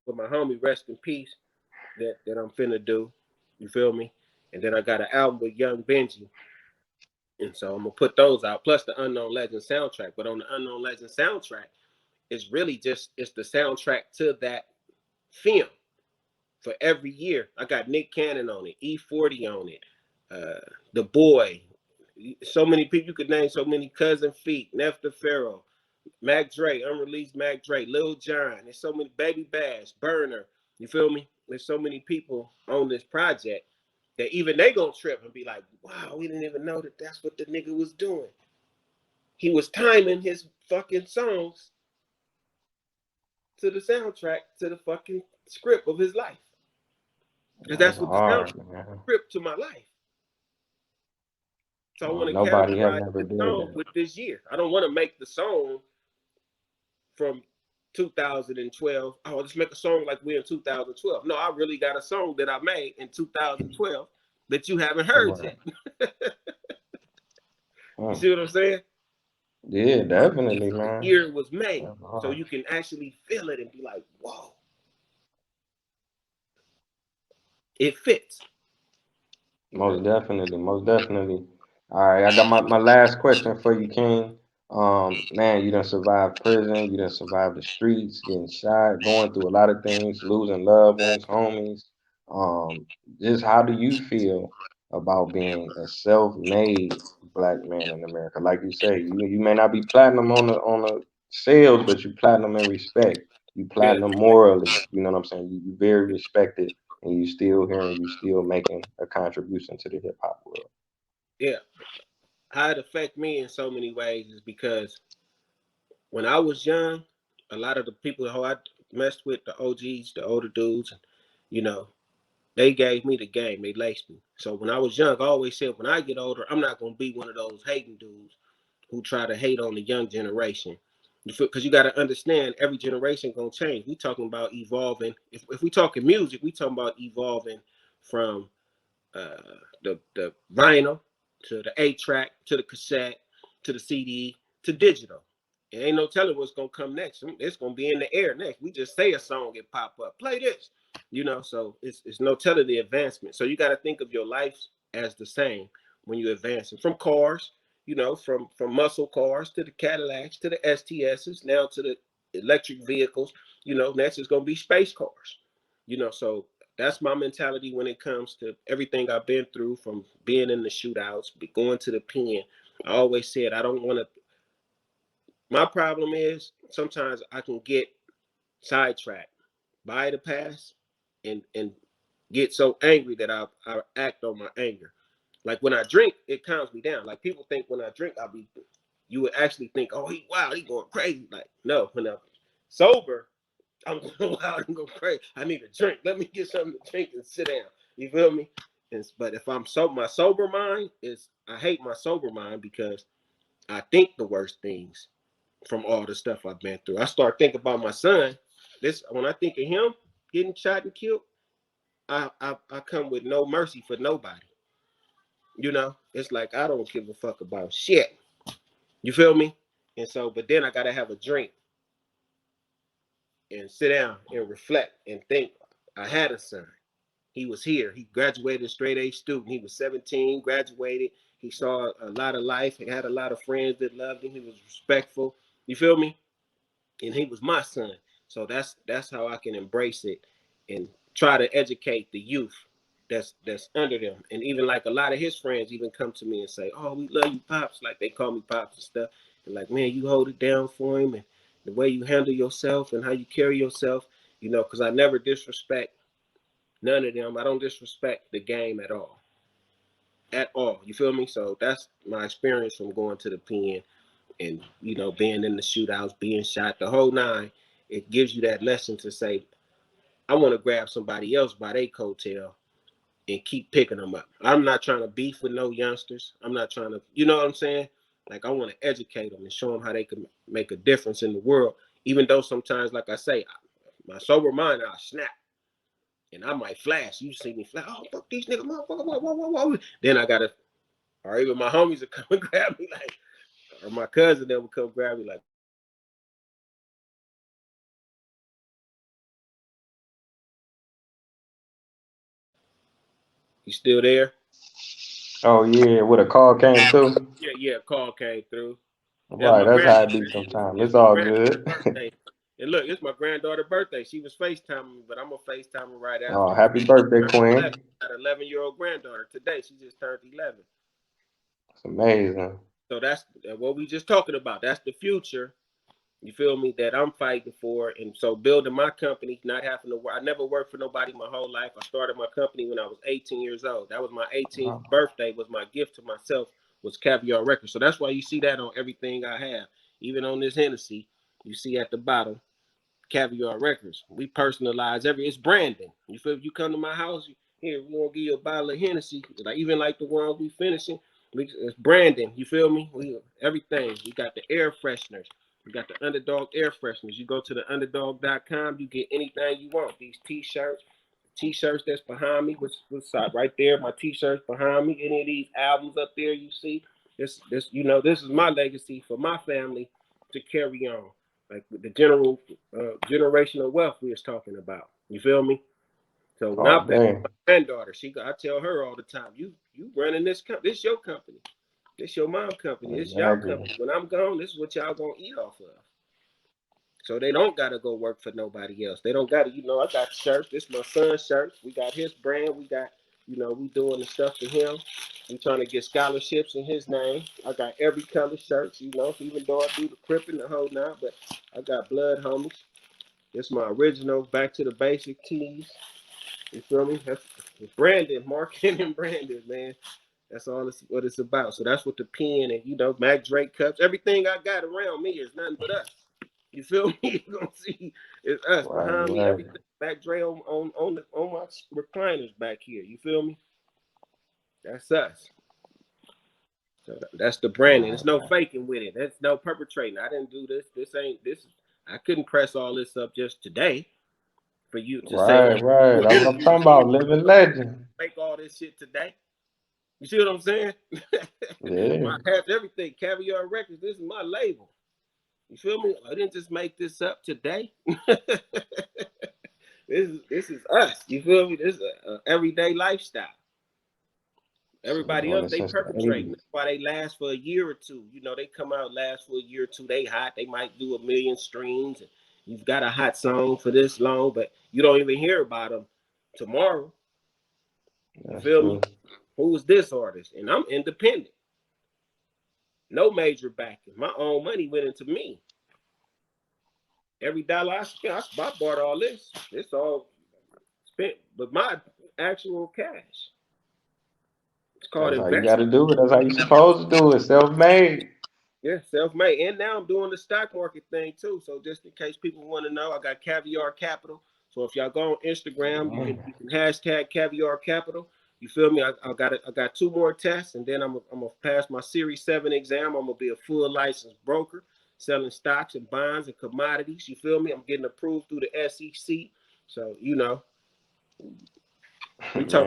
with my homie, rest in peace, that I'm finna do. You feel me? And then I got an album with Young Benji. And so I'm gonna put those out, plus the Unknown Legend soundtrack. But on the Unknown Legend soundtrack, it's really just it's the soundtrack to that film for every year. I got Nick Cannon on it, E40 on it, The Boy, so many people you could name, so many Cousin Feet, Nefta Pharaoh, Mac Dre, unreleased Mac Dre, Lil Jon. There's so many Baby Bash, Burner. You feel me? There's so many people on this project that even they gonna trip and be like, "Wow, we didn't even know that that's what the nigga was doing. He was timing his fucking songs to the soundtrack to the fucking script of his life, because That's that's what the hard, soundtrack man. script to my life." So I want to Nobody have characterize never this did song that. with this year. I don't want to make the song from 2012. Oh, let's make a song like we're in 2012. No, I really got a song that I made in 2012 that you haven't heard Right. yet. You Mm. see what I'm saying? Yeah, It's definitely, the man. year it was made. That's So hard. you can actually feel it and be like, whoa, it fits. You Most know? definitely, most definitely. All right, I got my last question for you, King. Man, you done survived prison, you done survived the streets, getting shot, going through a lot of things, losing loved ones, homies. Um, just how do you feel about being a self-made black man in America? Like you say, you may not be platinum on the sales, but you platinum in respect. You Yeah. platinum morally. You know what I'm saying? You very respected and you still here and you still making a contribution to the hip hop world. Yeah. How it affect me in so many ways is because when I was young, a lot of the people who I messed with, the OGs, the older dudes, you know, they gave me the game. They laced me. So when I was young, I always said, when I get older, I'm not gonna be one of those hating dudes who try to hate on the young generation. Because you got to understand, every generation gonna change. We talking about evolving. If we talking music, we talking about evolving from uh, the vinyl to the 8-track to the cassette to the CD to digital. It ain't no telling what's gonna come next. It's gonna be in the air next. We just say a song and pop up. Play this, So it's no telling the advancement. So you got to think of your life as the same when you're advancing from cars. From muscle cars to the Cadillacs to the STSs, now to the electric vehicles. Next is gonna be space cars. So that's my mentality when it comes to everything I've been through, from being in the shootouts, going to the pen. I always said I don't want to. My problem is sometimes I can get sidetracked by the past and get so angry that I act on my anger. Like when I drink, it calms me down. Like people think when I drink, you would actually think, oh, he going crazy. Like no, when I'm sober, I'm going wild and go crazy. I need a drink. Let me get something to drink and sit down. You feel me? But if I'm my sober mind is, I hate my sober mind because I think the worst things from all the stuff I've been through. I start thinking about my son. This when I think of him getting shot and killed, I come with no mercy for nobody. It's like I don't give a fuck about shit. You feel me? And so, but then I gotta have a drink and sit down and reflect and think. I had a son. He was here. He graduated straight A student. He was 17, graduated. He saw a lot of life. He had a lot of friends that loved him. He was respectful. You feel me? And he was my son. So that's how I can embrace it and try to educate the youth that's under them. And even like a lot of his friends even come to me and say, "Oh, we love you, pops." Like they call me pops and stuff. And like, man, you hold it down for him, and the way you handle yourself and how you carry yourself. Because I never disrespect none of them. I don't disrespect the game at all. At all. You feel me? So that's my experience from going to the pen and being in the shootouts, being shot, the whole nine. It gives you that lesson to say, I want to grab somebody else by their coattail and keep picking them up. I'm not trying to beef with no youngsters. I'm not trying to, you know what I'm saying? Like I want to educate them and show them how they can make a difference in the world. Even though sometimes, like I say, my sober mind, I'll snap and I might flash. You see me flash, oh fuck these niggas, motherfucker, whoa. Then I gotta, or even my homies will come and grab me like, or my cousin that will come grab me like, You still there? Oh yeah, with a call came through. Yeah, call came through. That's Right, my that's how it granddaughter. be sometimes. It's It's my all granddaughter's good. birthday. And look, it's my granddaughter's birthday. She was FaceTiming me, but I'm gonna FaceTime her right after. Oh, happy birthday, Turned 11. Queen. Got an 11-year-old granddaughter today. She just turned 11. It's amazing. So that's what we just talking about. That's the future. You feel me? That I'm fighting for. And so building my company, not having to work. I never worked for nobody my whole life. I started my company when I was 18 years old. That was my 18th Wow. birthday. Was my gift to myself. Was Cavvy R Records. So that's why you see that on everything I have. Even on this Hennessy, you see at the bottom, Cavvy R Records. We personalize it's branding. You feel? If you come to my house, here we gonna give you a bottle of Hennessy, like even like the one we finishing. It's branding. You feel me? Everything. We got the air fresheners. We got the Underdog air fresheners. You go to the underdog.com, you get anything you want. These t-shirts that's behind me, which right there, my t-shirts behind me. Any of these albums up there you see, this this is my legacy for my family to carry on. Like the generational wealth we was talking about. You feel me? So when Oh dang. my granddaughter, I tell her all the time, you running this company, this your company. This your mom company. This y'all Exactly. company. When I'm gone, this is what y'all gonna eat off of. So they don't gotta go work for nobody else. They don't gotta, I got shirts. This is my son's shirts. We got his brand. We got, we doing the stuff for him. We trying to get scholarships in his name. I got every color shirts, even though I do the cripping the whole nine, but I got blood homies. This is my original back to the basic tees. You feel me? That's branding, marketing and branding, man. That's all what it's about. So that's what the pen and Mac Dre cups, everything I got around me is nothing but us. You feel me? You gonna see it's us Right, behind me. right. Everything Mac Dre on my recliners back here. You feel me? That's us. So that's the branding. There's no faking with it. There's no perpetrating. I didn't do this. This. I couldn't press all this up just today for you to say, Right, right. do an That's what I'm interview talking with me. about. Living legend. Make all this shit today. You see what I'm saying? Yeah. I have everything. Cavvy R Records. This is my label. You feel me? I didn't just make this up today. This is us. You feel me? This is a everyday lifestyle. So we're Everybody doing else, this they since the perpetrating. 80s. That's why they last for a year or two. They come out, last for a year or two. They hot. They might do 1,000,000 streams. And you've got a hot song for this long, but you don't even hear about them tomorrow. You That's feel me? true. Who is this artist? And I'm independent. No major backing. My own money went into me. Every dollar I spent, I bought all this. It's all spent, but my actual cash. It's called That's how you got to investment. do it. That's how you supposed to do it. Self-made. Yeah, self-made. And now I'm doing the stock market thing too. So just in case people want to know, I got Cavvy R Capital. So if y'all go on Instagram, you can hashtag Cavvy R Capital. You feel me? I got two more tests, and then I'm gonna pass my Series 7 exam. I'm gonna be a full licensed broker, selling stocks and bonds and commodities. You feel me? I'm getting approved through the SEC. So we talk.